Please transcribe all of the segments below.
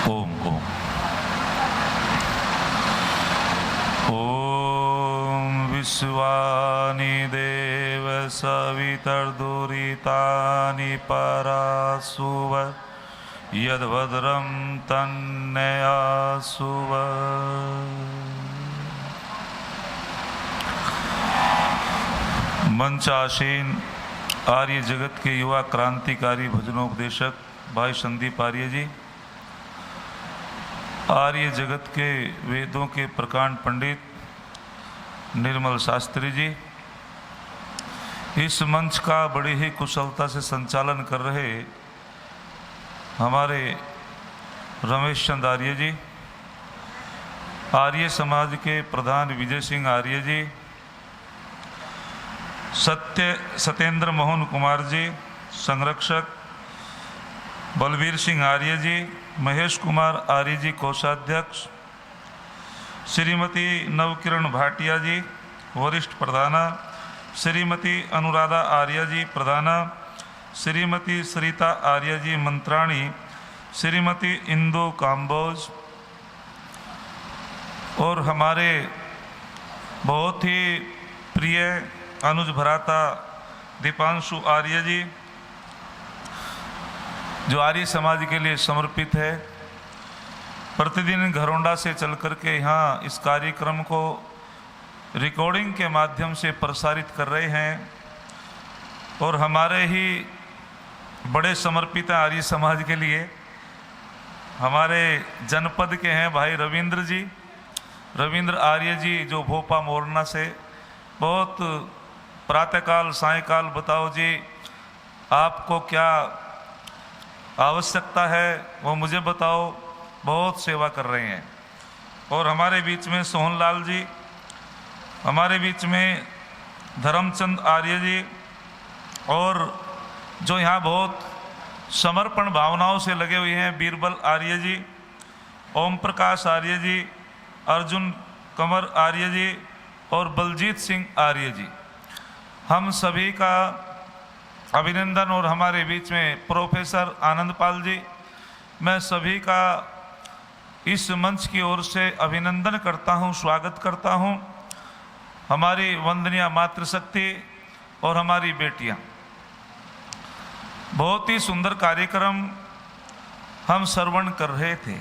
ओम ओम ओम विश्वानि देव सवितर्दुरितानि परासुव यद्भद्रं तन्नयासुव। मंचासीन आर्य जगत के युवा क्रांतिकारी भजनोपदेशक भाई संदीप आर्य जी, आर्य जगत के वेदों के प्रकांड पंडित निर्मल शास्त्री जी, इस मंच का बड़ी ही कुशलता से संचालन कर रहे हमारे रमेश चंद आर्य जी, आर्य समाज के प्रधान विजय सिंह आर्य जी, सत्येंद्र मोहन कुमार जी संरक्षक, बलबीर सिंह आर्य जी, महेश कुमार आर्य जी कोषाध्यक्ष, श्रीमती नवकिरण भाटिया जी वरिष्ठ प्रधाना, श्रीमती अनुराधा आर्य जी प्रधाना, श्रीमती सरिता आर्य जी मंत्राणी, श्रीमती इंदु काम्बोज और हमारे बहुत ही प्रिय अनुज भराता दीपांशु आर्य जी, जो आर्य समाज के लिए समर्पित है। प्रतिदिन घरोंडा से चल कर के यहाँ इस कार्यक्रम को रिकॉर्डिंग के माध्यम से प्रसारित कर रहे हैं और हमारे ही बड़े समर्पित हैं आर्य समाज के लिए। हमारे जनपद के हैं भाई रविंद्र आर्य जी, जो भोपा मोरना से बहुत प्रातःकाल सायंकाल बताओ जी आपको क्या आवश्यकता है वो मुझे बताओ, बहुत सेवा कर रहे हैं। और हमारे बीच में सोहनलाल जी, हमारे बीच में धर्मचंद आर्य जी, और जो यहाँ बहुत समर्पण भावनाओं से लगे हुए हैं बीरबल आर्य जी, ओम प्रकाश आर्य जी, अर्जुन कंवर आर्य जी और बलजीत सिंह आर्य जी, हम सभी का अभिनंदन। और हमारे बीच में प्रोफेसर आनंदपाल जी, मैं सभी का इस मंच की ओर से अभिनंदन करता हूं, स्वागत करता हूं। हमारी वंदनीय मातृशक्ति और हमारी बेटियां, बहुत ही सुंदर कार्यक्रम हम श्रवण कर रहे थे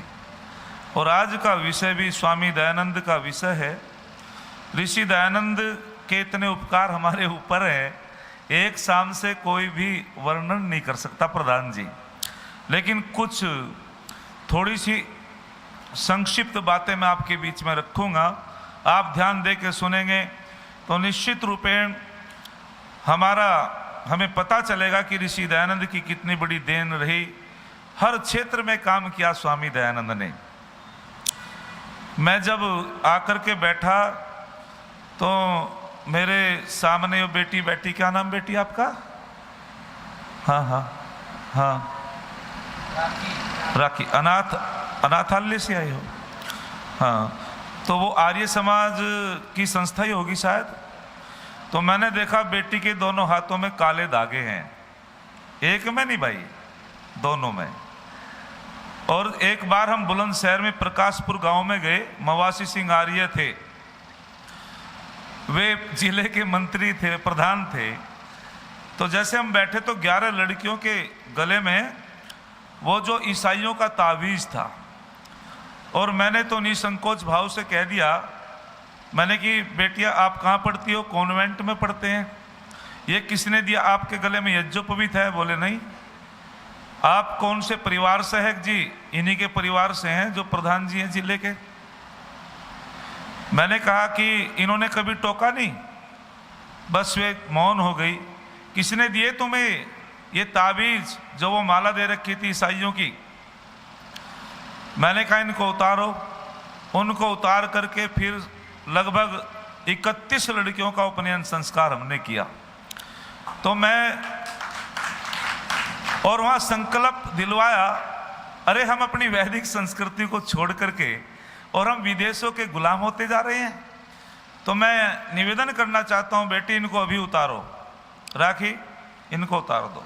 और आज का विषय भी स्वामी दयानंद का विषय है। ऋषि दयानंद के इतने उपकार हमारे ऊपर है, एक शाम से कोई भी वर्णन नहीं कर सकता प्रधान जी। लेकिन कुछ थोड़ी सी संक्षिप्त बातें मैं आपके बीच में रखूंगा, आप ध्यान दे के सुनेंगे तो निश्चित रूपेण हमें पता चलेगा कि ऋषि दयानंद की कितनी बड़ी देन रही। हर क्षेत्र में काम किया स्वामी दयानंद ने। मैं जब आकर के बैठा तो मेरे सामने वो बेटी बैठी, क्या नाम बेटी आपका? हाँ हाँ हाँ, राखी। अनाथालय से आई हो? हाँ, तो वो आर्य समाज की संस्था ही होगी शायद। तो मैंने देखा बेटी के दोनों हाथों में काले धागे हैं, एक में नहीं भाई, दोनों में। और एक बार हम बुलंदशहर में प्रकाशपुर गांव में गए, मवासी सिंह आर्य थे, वे जिले के मंत्री थे, प्रधान थे। तो जैसे हम बैठे तो 11 लड़कियों के गले में वो जो ईसाइयों का तावीज था, और मैंने तो निसंकोच भाव से कह दिया, मैंने कि बेटिया आप कहाँ पढ़ती हो? कॉन्वेंट में पढ़ते हैं। ये किसने दिया आपके गले में? यज्ञोपवीत है। बोले नहीं। आप कौन से परिवार से है? जी इन्हीं के परिवार से हैं जो प्रधान जी हैं जिले के। मैंने कहा कि इन्होंने कभी टोका नहीं? बस वे मौन हो गई। किसने दिए तुम्हें ये ताबीज, जो वो माला दे रखी थी ईसाइयों की? मैंने कहा इनको उतारो। उनको उतार करके फिर लगभग 31 लड़कियों का उपनयन संस्कार हमने किया। तो मैं और वहां संकल्प दिलवाया, अरे हम अपनी वैदिक संस्कृति को छोड़ करके और हम विदेशों के गुलाम होते जा रहे हैं। तो मैं निवेदन करना चाहता हूं, बेटी इनको अभी उतारो, राखी इनको उतार दो।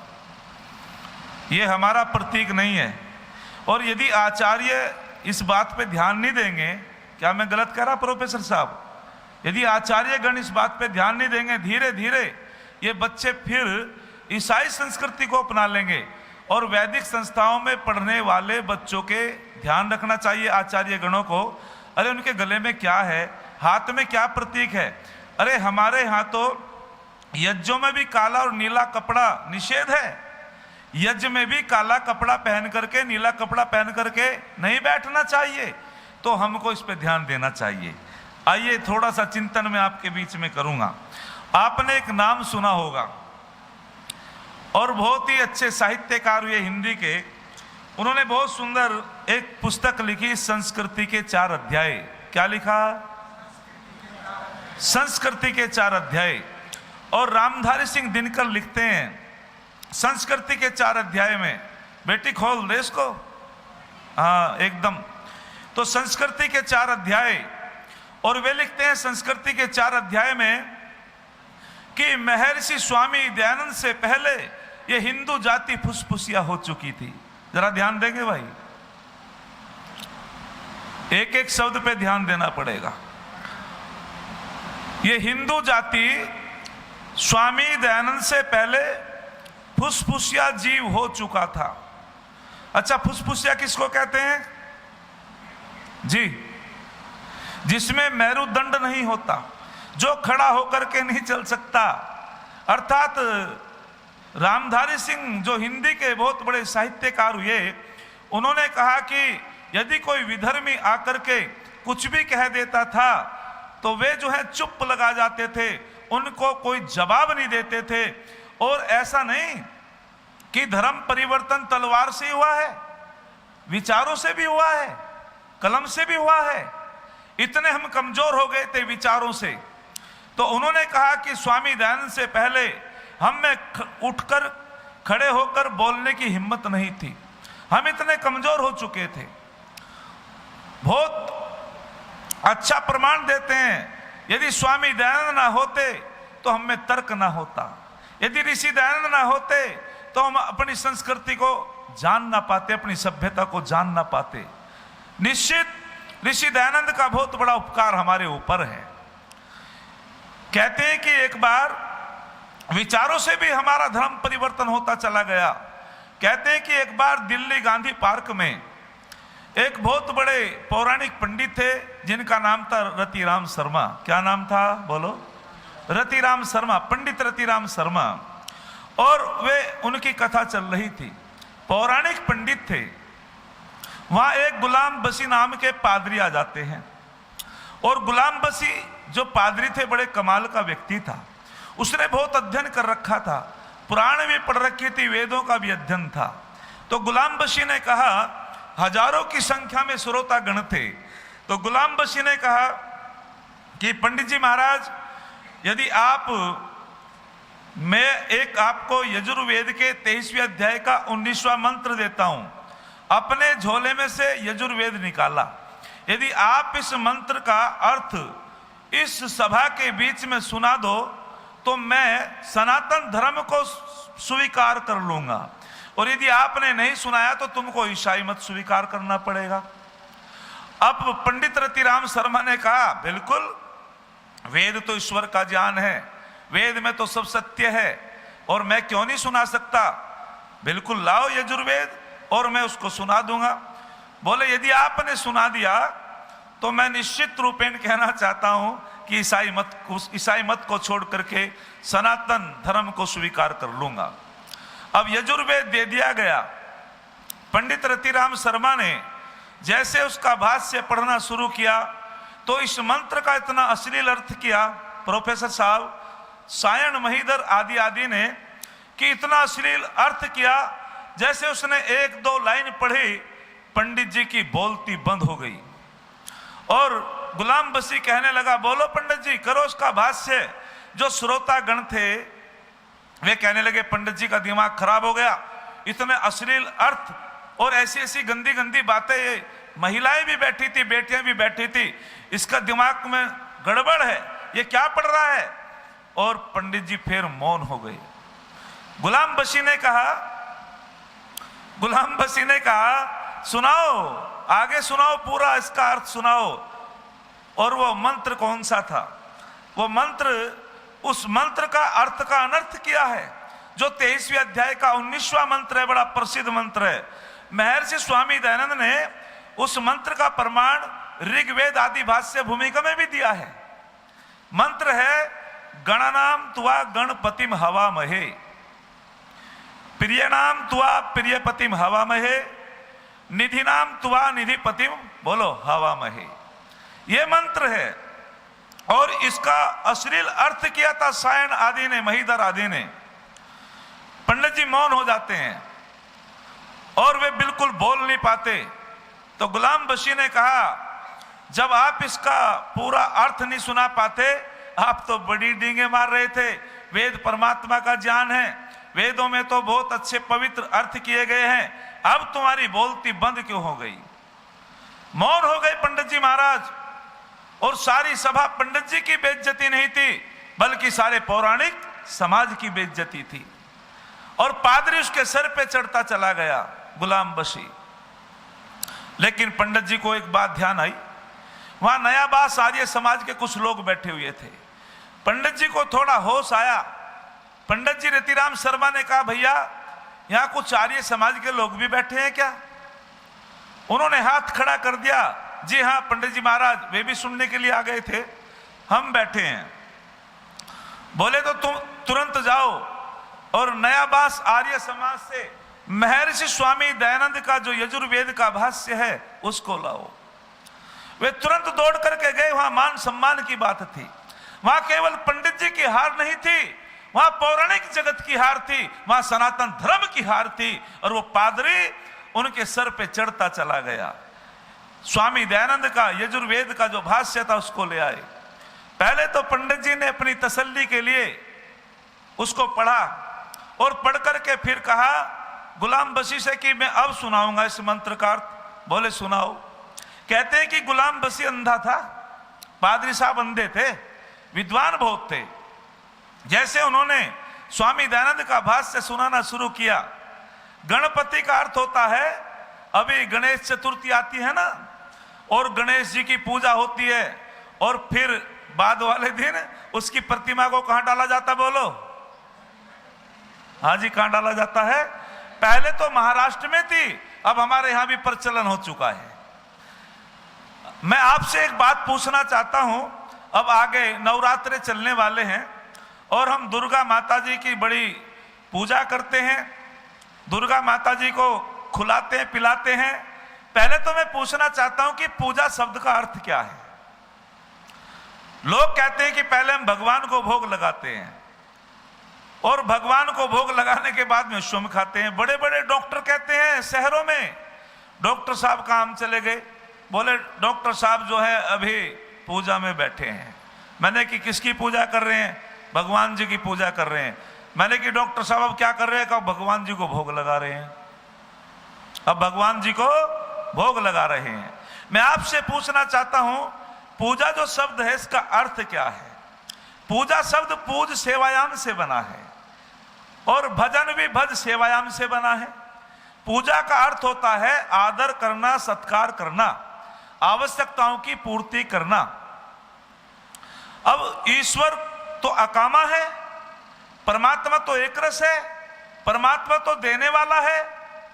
ये हमारा प्रतीक नहीं है। और यदि आचार्य इस बात पे ध्यान नहीं देंगे, क्या मैं गलत कह रहा प्रोफेसर साहब? यदि आचार्यगण इस बात पे ध्यान नहीं देंगे, धीरे धीरे ये बच्चे फिर ईसाई संस्कृति को अपना लेंगे। और वैदिक संस्थाओं में पढ़ने वाले बच्चों के ध्यान रखना चाहिए आचार्य गणों को। अरे उनके गले में क्या है, हाथ में क्या प्रतीक है? अरे हमारे यहाँ तो यज्ञों में भी काला और नीला कपड़ा निषेध है। यज्ञ में भी काला कपड़ा पहन करके, नीला कपड़ा पहन करके नहीं बैठना चाहिए। तो हमको इस पे ध्यान देना चाहिए। आइए थोड़ा सा चिंतन में आपके बीच में करूंगा। आपने एक नाम सुना होगा, और बहुत ही अच्छे साहित्यकार हुए हिंदी के, उन्होंने बहुत सुंदर एक पुस्तक लिखी, संस्कृति के 4 अध्याय। क्या लिखा? संस्कृति के 4 अध्याय। और रामधारी सिंह दिनकर लिखते हैं संस्कृति के 4 अध्याय में, बेटी खोल दे इसको, हाँ एकदम। तो संस्कृति के 4 अध्याय, और वे लिखते हैं संस्कृति के 4 अध्याय में कि महर्षि स्वामी दयानंद से पहले ये हिंदू जाति फुसफुसिया हो चुकी थी। जरा ध्यान देंगे भाई, एक एक शब्द पे ध्यान देना पड़ेगा। ये हिंदू जाति स्वामी दयानंद से पहले फुसफुसिया जीव हो चुका था। अच्छा, फुसफुसिया किसको कहते हैं जी? जिसमें मेरुदंड नहीं होता, जो खड़ा होकर के नहीं चल सकता। अर्थात रामधारी सिंह जो हिंदी के बहुत बड़े साहित्यकार हुए, उन्होंने कहा कि यदि कोई विधर्मी आकर के कुछ भी कह देता था तो वे जो है चुप लगा जाते थे, उनको कोई जवाब नहीं देते थे। और ऐसा नहीं कि धर्म परिवर्तन तलवार से हुआ है, विचारों से भी हुआ है, कलम से भी हुआ है। इतने हम कमजोर हो गए थे विचारों से। तो उन्होंने कहा कि स्वामी दयानंद से पहले हम में उठकर खड़े होकर बोलने की हिम्मत नहीं थी, हम इतने कमजोर हो चुके थे। बहुत अच्छा प्रमाण देते हैं, यदि स्वामी दयानंद ना होते तो हम में तर्क ना होता, यदि ऋषि दयानंद ना होते तो हम अपनी संस्कृति को जान ना पाते, अपनी सभ्यता को जान ना पाते। निश्चित ऋषि दयानंद का बहुत बड़ा उपकार हमारे ऊपर है। कहते हैं कि एक बार विचारों से भी हमारा धर्म परिवर्तन होता चला गया। कहते हैं कि एक बार दिल्ली गांधी पार्क में एक बहुत बड़े पौराणिक पंडित थे जिनका नाम था रतिराम शर्मा। क्या नाम था बोलो? रतिराम शर्मा, पंडित रतिराम शर्मा। और वे उनकी कथा चल रही थी, पौराणिक पंडित थे। वहां एक गुलाम बसी नाम के पादरी आ जाते हैं, और गुलाम बसी जो पादरी थे बड़े कमाल का व्यक्ति था। उसने बहुत अध्ययन कर रखा था, पुराण भी पढ़ रखी थी, वेदों का भी अध्ययन था। तो गुलाम बसी ने कहा, हजारों की संख्या में श्रोता गण थे, तो गुलाम बसी ने कहा कि पंडित जी महाराज, यदि मैं एक आपको यजुर्वेद के 23वें अध्याय का 19वां मंत्र देता हूं। अपने झोले में से यजुर्वेद निकाला, यदि आप इस मंत्र का अर्थ इस सभा के बीच में सुना दो तो मैं सनातन धर्म को स्वीकार कर लूंगा, और यदि आपने नहीं सुनाया तो तुमको ईसाई मत स्वीकार करना पड़ेगा। अब पंडित रतिराम शर्मा ने कहा, बिल्कुल, वेद तो ईश्वर का ज्ञान है, वेद में तो सब सत्य है, और मैं क्यों नहीं सुना सकता। बिल्कुल लाओ यजुर्वेद और मैं उसको सुना दूंगा। बोले, यदि आपने सुना दिया तो मैं निश्चित रूपेण कहना चाहता हूं कि ईसाई मत को छोड़ करके सनातन धर्म को स्वीकार कर लूंगा। अब यजुर्वेद दे दिया गया। पंडित रतिराम शर्मा ने जैसे उसका भाष्य पढ़ना शुरू किया तो इस मंत्र का इतना अश्लील अर्थ किया प्रोफेसर साहब, सायण महीधर आदि ने, कि इतना अश्लील अर्थ किया, जैसे उसने 1-2 लाइन पढ़ी, पंडित जी की बोलती बंद हो गई। और गुलाम बसी कहने लगा, बोलो पंडित जी, करो उसका भाष्य। जो श्रोता गण थे वे कहने लगे, पंडित जी का दिमाग खराब हो गया, इतने अश्लील अर्थ और ऐसी ऐसी गंदी गंदी बातें, महिलाएं भी बैठी थी, बेटियां भी बैठी थी, इसका दिमाग में गड़बड़ है, ये क्या पढ़ रहा है। और पंडित जी फिर मौन हो गए। गुलाम बसी ने कहा सुनाओ, आगे सुनाओ, पूरा इसका अर्थ सुनाओ। और वो मंत्र कौन सा था? वो मंत्र, उस मंत्र का अर्थ का अनर्थ किया है, जो 23वें अध्याय का 19वां मंत्र है, बड़ा प्रसिद्ध मंत्र है। महर्षि स्वामी दयानंद ने उस मंत्र का प्रमाण ऋग्वेद आदि भाष्य भूमिका में भी दिया है। मंत्र है, गणनाम त्वा गणपतिम हवामहे, प्रियनाम त्वा प्रियपतिम हवामहे, निधिनाम त्वा निधिपतिम बोलो हवामहे। ये मंत्र है और इसका अश्लील अर्थ किया था सायन आदि ने, महीधर आदि ने। पंडित जी मौन हो जाते हैं और वे बिल्कुल बोल नहीं पाते। तो गुलाम बशी ने कहा, जब आप इसका पूरा अर्थ नहीं सुना पाते, आप तो बड़ी डींगे मार रहे थे। वेद परमात्मा का ज्ञान है, वेदों में तो बहुत अच्छे पवित्र अर्थ किए गए हैं, अब तुम्हारी बोलती बंद क्यों हो गई? मौन हो गए पंडित जी महाराज। और सारी सभा पंडित जी की बेइज्जती नहीं थी, बल्कि सारे पौराणिक समाज की बेइज्जती थी। और पादरी उसके सर पे चढ़ता चला गया, गुलाम बशी। लेकिन पंडित जी को एक बात ध्यान आई, वहां नयाबास आर्य समाज के कुछ लोग बैठे हुए थे। पंडित जी को थोड़ा होश आया। पंडित जी रतिराम शर्मा ने कहा, भैया यहां कुछ आर्य समाज के लोग भी बैठे हैं क्या? उन्होंने हाथ खड़ा कर दिया, जी हाँ पंडित जी महाराज, वे भी सुनने के लिए आ गए थे, हम बैठे हैं। बोले तो तुम तुरंत जाओ और नयाबास आर्य समाज से महर्षि स्वामी दयानंद का जो यजुर्वेद का भाष्य है उसको लाओ। वे तुरंत दौड़ करके गए। वहां मान सम्मान की बात थी, वहां केवल पंडित जी की हार नहीं थी, वहां पौराणिक जगत की हार थी, वहां सनातन धर्म की हार थी। और वो पादरी उनके सर पे चढ़ता चला गया। स्वामी दयानंद का यजुर्वेद का जो भाष्य था उसको ले आए। पहले तो पंडित जी ने अपनी तसल्ली के लिए उसको पढ़ा और पढ़ करके फिर कहा गुलाम बशी से कि मैं अब सुनाऊंगा इस मंत्र का अर्थ। बोले सुनाओ। कहते हैं कि गुलाम बशी अंधा था, पादरी साहब अंधे थे, विद्वान बहुत थे। जैसे उन्होंने स्वामी दयानंद का भाष्य सुनाना शुरू किया, गणपति का अर्थ होता है, अभी गणेश चतुर्थी आती है ना, और गणेश जी की पूजा होती है, और फिर बाद वाले दिन उसकी प्रतिमा को कहां डाला जाता? बोलो। हाँ जी, कहां डाला जाता है? पहले तो महाराष्ट्र में थी, अब हमारे यहां भी प्रचलन हो चुका है। मैं आपसे एक बात पूछना चाहता हूं, अब आगे नवरात्रे चलने वाले हैं और हम दुर्गा माता जी की बड़ी पूजा करते हैं, दुर्गा माता जी को खुलाते हैं, पिलाते हैं। पहले तो मैं पूछना चाहता हूं कि पूजा शब्द का अर्थ क्या है? लोग कहते हैं कि पहले हम भगवान को भोग लगाते हैं और भगवान को भोग लगाने के बाद में स्वयं खाते हैं। बड़े बड़े डॉक्टर कहते हैं शहरों में, डॉक्टर साहब काम चले गए, बोले डॉक्टर साहब जो है अभी पूजा में बैठे हैं। मैंने कि किसकी पूजा कर रहे हैं? भगवान जी की पूजा कर रहे हैं। मैंने कि डॉक्टर साहब अब क्या कर रहे हैं? कहा भगवान जी को भोग लगा रहे हैं। अब भगवान जी को भोग लगा रहे हैं। मैं आपसे पूछना चाहता हूं, पूजा जो शब्द है इसका अर्थ क्या है? पूजा शब्द पूज सेवायाम से बना है और भजन भी भज सेवायाम से बना है। पूजा का अर्थ होता है आदर करना, सत्कार करना, आवश्यकताओं की पूर्ति करना। अब ईश्वर तो अकामा है, परमात्मा तो एक रस है, परमात्मा तो देने वाला है।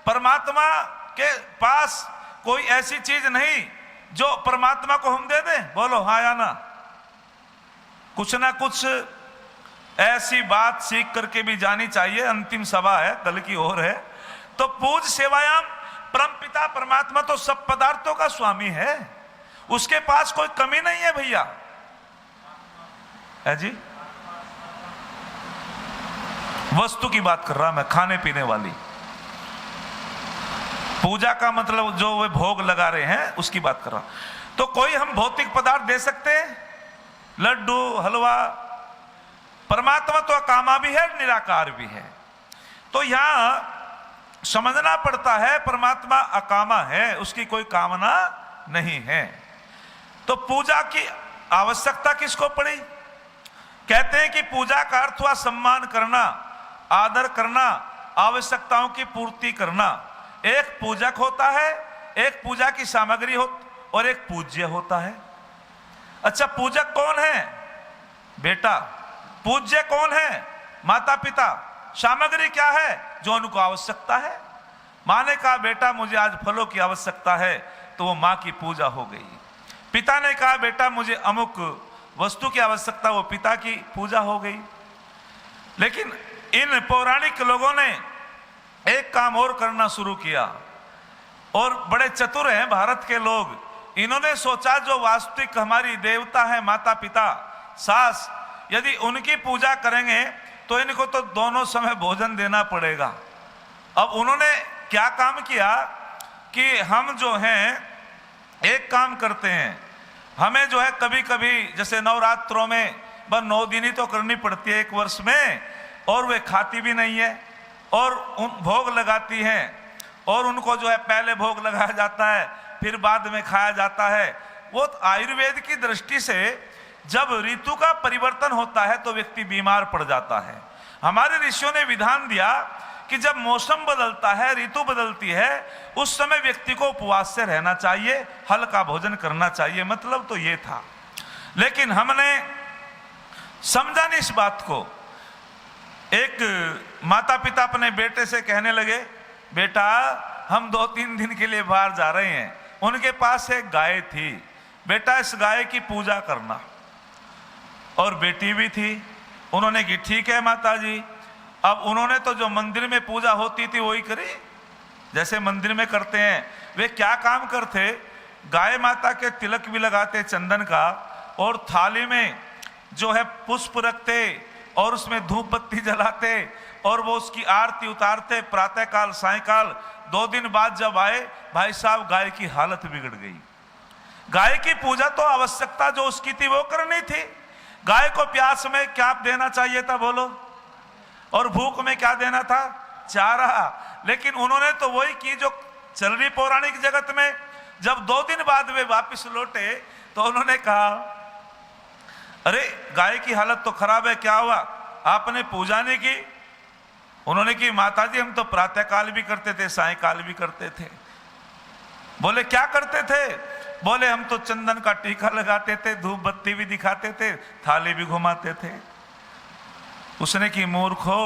परमात्मा के पास कोई ऐसी चीज नहीं जो परमात्मा को हम दे दें। बोलो हाँ या ना? कुछ ना कुछ ऐसी बात सीख करके भी जानी चाहिए। अंतिम सभा है, कल की ओर है। तो पूज सेवायाम, परमपिता परमात्मा तो सब पदार्थों का स्वामी है, उसके पास कोई कमी नहीं है भैया। है जी? वस्तु की बात कर रहा मैं, खाने पीने वाली। पूजा का मतलब जो वे भोग लगा रहे हैं उसकी बात कर रहा हूं। तो कोई हम भौतिक पदार्थ दे सकते हैं, लड्डू, हलवा। परमात्मा तो अकामा भी है, निराकार भी है। तो यहां समझना पड़ता है परमात्मा अकामा है, उसकी कोई कामना नहीं है। तो पूजा की आवश्यकता किसको पड़ी? कहते हैं कि पूजा का अर्थ हुआ सम्मान करना, आदर करना, आवश्यकताओं की पूर्ति करना। एक पूजक होता है एक पूजा की सामग्री हो और एक पूज्य होता है। अच्छा, पूजक कौन है? बेटा। पूज्य कौन है? माता पिता। सामग्री क्या है? जो उनको आवश्यकता है। माँ ने कहा बेटा मुझे आज फलों की आवश्यकता है, तो वो माँ की पूजा हो गई। पिता ने कहा बेटा मुझे अमुक वस्तु की आवश्यकता, वो पिता की पूजा हो गई। लेकिन इन पौराणिक लोगों ने एक काम और करना शुरू किया, और बड़े चतुर हैं भारत के लोग। इन्होंने सोचा जो वास्तविक हमारी देवता है माता पिता सास, यदि उनकी पूजा करेंगे तो इनको तो दोनों समय भोजन देना पड़ेगा। अब उन्होंने क्या काम किया कि हम जो हैं एक काम करते हैं, हमें जो है कभी कभी जैसे नवरात्रों में बस 9 दिन ही तो करनी पड़ती है एक वर्ष में, और वे खाती भी नहीं है और उन भोग लगाती हैं, और उनको जो है पहले भोग लगाया जाता है फिर बाद में खाया जाता है। वो आयुर्वेद की दृष्टि से जब ऋतु का परिवर्तन होता है तो व्यक्ति बीमार पड़ जाता है। हमारे ऋषियों ने विधान दिया कि जब मौसम बदलता है, ऋतु बदलती है, उस समय व्यक्ति को उपवास से रहना चाहिए, हल्का भोजन करना चाहिए। मतलब तो ये था, लेकिन हमने समझा नहीं इस बात को। एक माता पिता अपने बेटे से कहने लगे बेटा हम 2-3 दिन के लिए बाहर जा रहे हैं। उनके पास एक गाय थी, बेटा इस गाय की पूजा करना। और बेटी भी थी। उन्होंने की ठीक है माता जी। अब उन्होंने तो जो मंदिर में पूजा होती थी वही करी, जैसे मंदिर में करते हैं। वे क्या काम करते, गाय माता के तिलक भी लगाते चंदन का, और थाली में जो है पुष्प रखते और उसमें धूप बत्ती जलाते और वो उसकी आरती उतारते प्रातःकाल सायंकाल। 2 दिन बाद जब आए भाई साहब गाय की हालत बिगड़ गई। गाय की पूजा तो आवश्यकता जो उसकी थी वो करनी थी। गाय को प्यास में क्या देना चाहिए था बोलो, और भूख में क्या देना था? चारा। लेकिन उन्होंने तो वही की जो चल रही पौराणिक जगत में। जब 2 दिन बाद वे वापस लौटे तो उन्होंने कहा अरे गाय की हालत तो खराब है, क्या हुआ? आपने पूजा नहीं की? उन्होंने की माताजी हम तो प्रातःकाल भी करते थे सायंकाल भी करते थे। बोले क्या करते थे? बोले हम तो चंदन का टीका लगाते थे, धूप बत्ती भी दिखाते थे, थाली भी घुमाते थे। उसने की मूर्खो,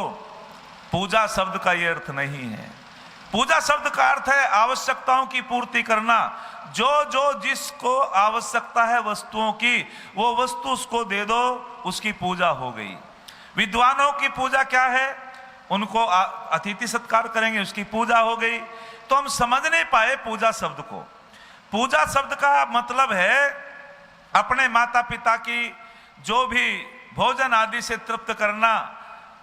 पूजा शब्द का ये अर्थ नहीं है। पूजा शब्द का अर्थ है आवश्यकताओं की पूर्ति करना। जो जो जिसको आवश्यकता है वस्तुओं की, वो वस्तु उसको दे दो, उसकी पूजा हो गई। विद्वानों की पूजा क्या है? उनको अतिथि सत्कार करेंगे, उसकी पूजा हो गई। तो हम समझ नहीं पाए पूजा शब्द को। पूजा शब्द का मतलब है अपने माता पिता की जो भी भोजन आदि से तृप्त करना,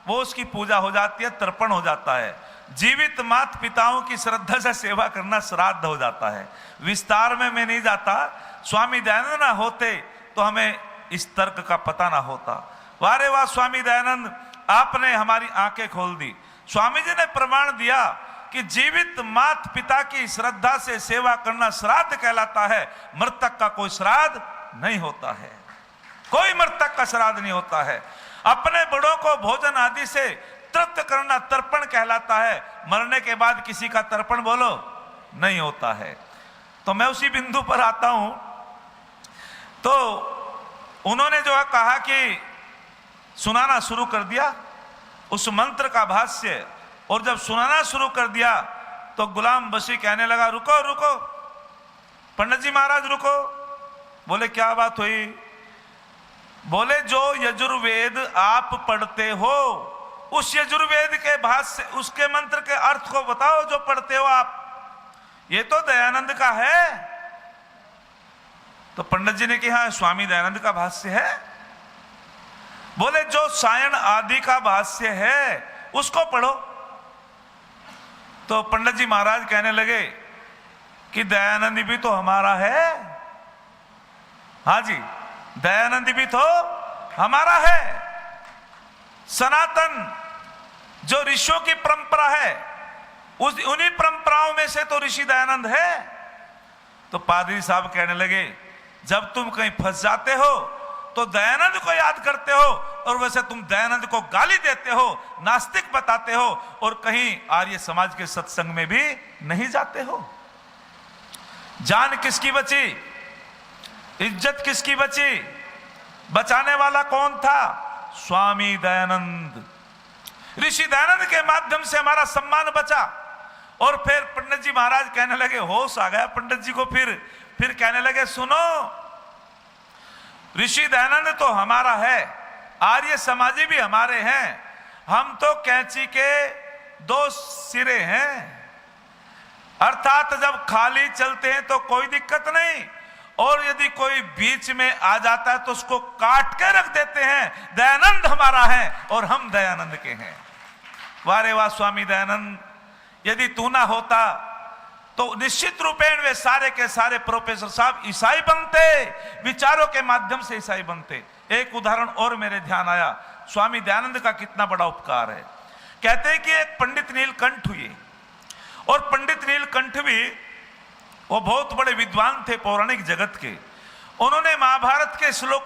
वो उसकी पूजा हो जाती है, तर्पण हो जाता है। जीवित माता पिताओं की श्रद्धा से सेवा करना श्राद्ध हो जाता है। विस्तार में मैं नहीं जाता। स्वामी दयानंद ना होते तो हमें इस तर्क का पता ना होता। वारे वाह स्वामी दयानंद, आपने हमारी आंखें खोल दी। स्वामी जी ने प्रमाण दिया कि जीवित माता पिता की श्रद्धा से सेवा करना श्राद्ध कहलाता है। मृतक का कोई श्राद्ध नहीं होता है, कोई मृतक का श्राद्ध नहीं होता है। अपने बड़ों को भोजन आदि से तृप्त करना तर्पण कहलाता है। मरने के बाद किसी का तर्पण बोलो नहीं होता है। तो मैं उसी बिंदु पर आता हूं। तो उन्होंने जो है कहा कि सुनाना शुरू कर दिया उस मंत्र का भाष्य, और जब सुनाना शुरू कर दिया तो गुलाम बशी कहने लगा रुको रुको पंडित जी महाराज रुको। बोले क्या बात हुई? बोले जो यजुर्वेद आप पढ़ते हो उस यजुर्वेद के भाष्य, उसके मंत्र के अर्थ को बताओ जो पढ़ते हो आप। ये तो दयानंद का है। तो पंडित जी ने कहा स्वामी दयानंद का भाष्य है। बोले जो सायण आदि का भाष्य है उसको पढ़ो। तो पंडित जी महाराज कहने लगे कि दयानंद भी तो हमारा है। हाँ जी, दयानंद भी तो हमारा है। सनातन जो ऋषियों की परंपरा है, उन्हीं परंपराओं में से तो ऋषि दयानंद है। तो पादरी साहब कहने लगे जब तुम कहीं फंस जाते हो तो दयानंद को याद करते हो, और वैसे तुम दयानंद को गाली देते हो, नास्तिक बताते हो, और कहीं आर्य समाज के सत्संग में भी नहीं जाते हो। जान किसकी बची, इज्जत किसकी बची, बचाने वाला कौन था? स्वामी दयानंद। ऋषि दयानंद के माध्यम से हमारा सम्मान बचा। और फिर पंडित जी महाराज कहने लगे, होश आ गया पंडित जी को, फिर कहने लगे, सुनो, ऋषि दयानंद तो हमारा है, आर्य समाजी भी हमारे हैं, हम तो कैंची के दो सिरे हैं, अर्थात जब खाली चलते हैं तो कोई दिक्कत नहीं, और यदि कोई बीच में आ जाता है तो उसको काट के रख देते हैं। दयानंद हमारा है और हम दयानंद के हैं। वारे वाह स्वामी दयानंद, यदि तू ना होता तो निश्चित रूपेण वे सारे के सारे प्रोफेसर साहब ईसाई बनते, विचारों के माध्यम से ईसाई बनते। एक उदाहरण और मेरे ध्यान आया, स्वामी दयानंद का कितना बड़ा उपकार है। कहते हैं कि एक पंडित नीलकंठ हुए, और पंडित नीलकंठ भी वो बहुत बड़े विद्वान थे पौराणिक जगत के। उन्होंने महाभारत के श्लोक